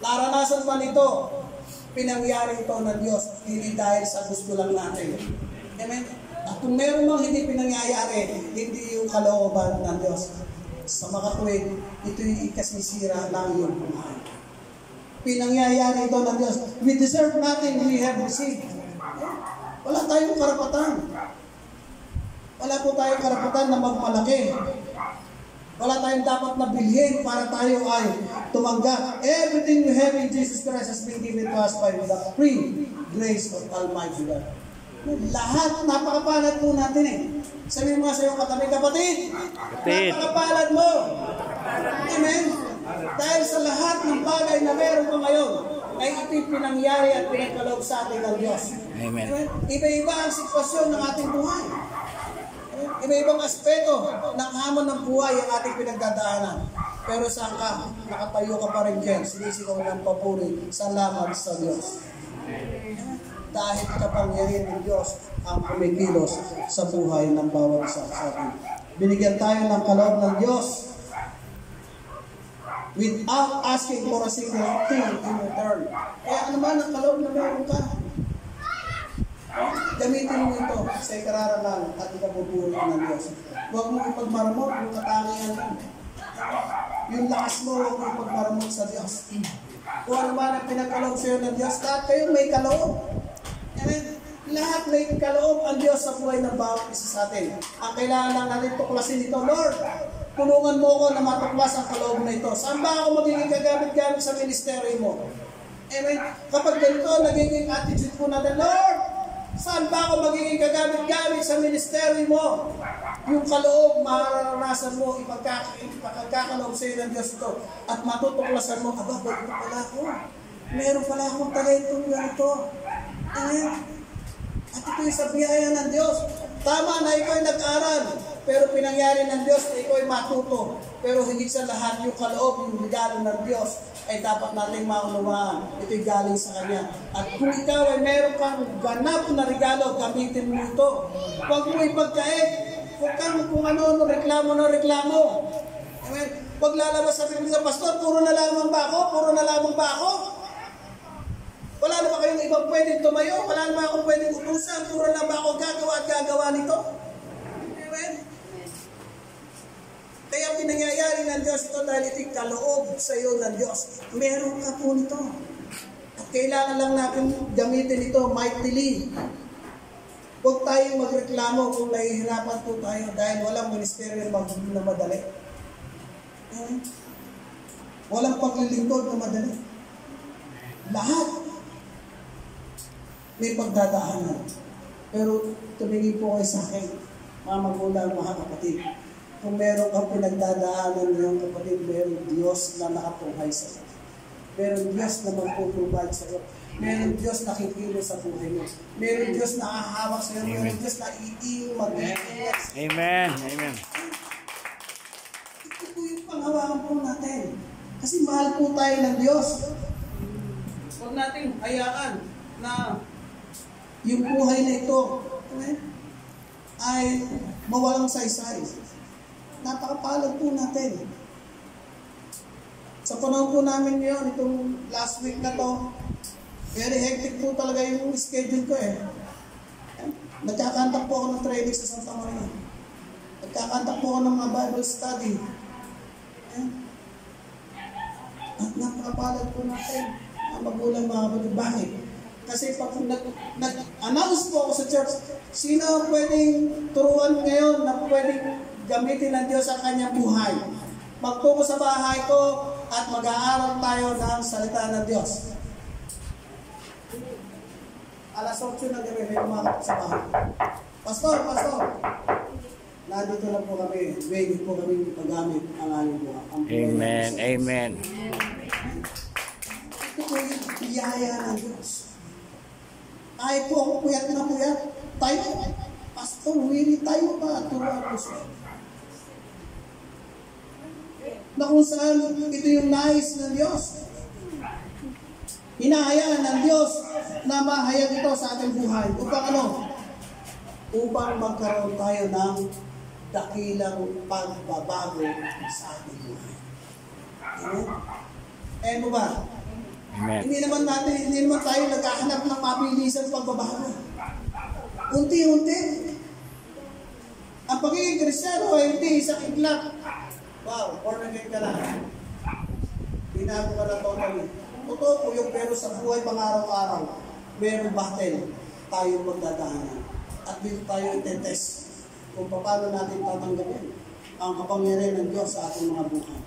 Naranasan pa nito, pinangyari ito ng Diyos, hindi dahil sa gusto lang natin. Amen? At kung meron mang hindi pinangyayari, hindi yung kalooban ng Diyos. Sa makatuwid, ito'y ikasisira lang yung buhay. Pinangyayari ito ng Diyos. We deserve nothing, we have received. Wala tayong karapatan. Wala po tayong karapatan na magmalaki. Wala tayong dapat na bilhin para tayo ay tumanggap. Everything we have in Jesus Christ has been given to us by the free grace of Almighty God. Lahat, napakapalad po natin eh. Sabihin mo nga sa iyong katabi, kapatid, napakapalad mo. Amen? Dahil sa lahat ng bagay na meron ko ngayon, ay ito'y pinangyari at pinagkaloob sa atin ng Diyos. Amen. Iba-iba ang sitwasyon ng ating buhay. Iba-ibang aspeto ng hamon ng buhay ang ating pinagdadaanan. Pero saan ka? Nakatayo ka pa rin dyan. Sinisigaw ng papuri. Salamat sa Diyos. Dahil kapangyarihan ng Diyos ang kumikilos sa buhay ng bawat isa sa atin. Binigyan tayo ng kaloob ng Diyos without asking for a single thing in return. Kaya ano man ang kaloob na meron ka, gamitin mo ito sa ikararangan at ikabubuhay ng Diyos. Huwag mo ipagmaramot yung katangian mo. Yung lakas mo, huwag mo ipagmaramot sa Diyos. Kung ano man ang pinagkaloob sa iyo ng Diyos, lahat kayo may kaloob. Amen? Lahat may kaloob ang Diyos sa buhay ng bawat isa sa atin. Ang kailangan lang natin tuklasin ito, Lord, tulungan mo ko na matuklas ang kaloob na ito. Saan ba ako magiging kagamit-gamit sa ministeryo mo? Amen? Kapag ganito, nagiging attitude po natin, Lord, saan ba ako magiging kagamit-gamit sa ministeryo mo? Yung kaloob, mararanasan mo, ipagkakaloob sa iyo ng Diyos ito. At matutuklasan mo, aba, ganito pala ako. Meron pala akong talentong ganito. Amen? At ito'y sa biyaya ng Diyos. Tama na ikaw ay nag-aral, pero pinangyari ng Diyos na ikaw ay matuto. Pero higit sa lahat, yung kaloob, yung regalo ng Diyos, ay dapat nating maunawaan. Ito'y galing sa Kanya. At kung ikaw ay meron kang ganap na regalo, gamitin mo ito. Huwag mo ipagkaig. Huwag kang kung ano, reklamo. Amen? Huwag lalabas sa Biblia, Pastor, puro na lamang ba ako? Wala na ba kayong ibang pwedeng tumayo? Wala na ba akong pwedeng utusan? Puro na ba ako gagawa nito? Amen? Kaya pinangyayari ng Diyos ito dahil ito'y kaloob sa iyo ng Diyos. Meron ka po nito. At kailangan lang natin gamitin ito mightily. Huwag tayong magreklamo kung nahihirapan po tayo dahil walang ministeryo na madali. Walang paglilingkod na madali. Lahat may pagdadaanan. Pero tumingin po kayo sa akin, mga magulang, mga kapatid. Kung meron kang pinagdadaanan ng kapatid, meron Diyos na nakatunghay sa iyo. Meron Diyos na magpuprovide sa iyo. Meron Diyos na kikilos sa buhay mo. Meron Diyos na ahawak sa iyo. Meron Diyos na iiyong mag-iingat. Amen. Amen. Ito po yung panghawakan po natin. Kasi mahal po tayo ng Diyos. Huwag natin hayaan na yung buhay na ito ay mawalang saysay. Napakapalad po natin. Sa panahon po namin ngayon, itong last week na to, very hectic po talaga yung schedule ko eh. Nagkakantak po ako ng training sa Santa Maria. Nagkakantak po ako ng mga Bible study. At napakapalad po natin ang magulang mga kapatid. Bakit? Kasi pag nag-announce po ako sa church, sino pwedeng turuan ngayon na pwedeng gamitin ng Diyos ang kanyang buhay? Magpungo sa bahay ko at mag-aaral tayo ng salita ng Diyos. Alas 8 na gabi, may umakot sa bahay. Pastor, nandito lang po kami. Ready po kami paggamit ang aming buhay. Amen. Amen. Ito po yung biyaya ng Diyos. Ay po ako puyat na puyat. Tayo, Pastor, really tayo pa. Turuan ko siya. Na kung saan ito yung nais ng Diyos. Hinahayaan ng Diyos na mahayag ito sa ating buhay. Upang ano? Upang magkaroon tayo ng dakilang pagbabago sa ating buhay. Amen? Amen mo ba? Amen. Hindi naman tayo naghahanap ng mabilisang pagbabago. Unti-unti. Ang pagiging Kristiyano ay hindi isang iglap. Wow, born again ka na. Binago ka na totally. Totoo po yung, pero sa buhay pang araw-araw, mayroong battle tayong magdadaanan. At dito tayo itetest kung paano natin tatanggapin ang kapangyarihan ng Diyos sa ating mga buhay.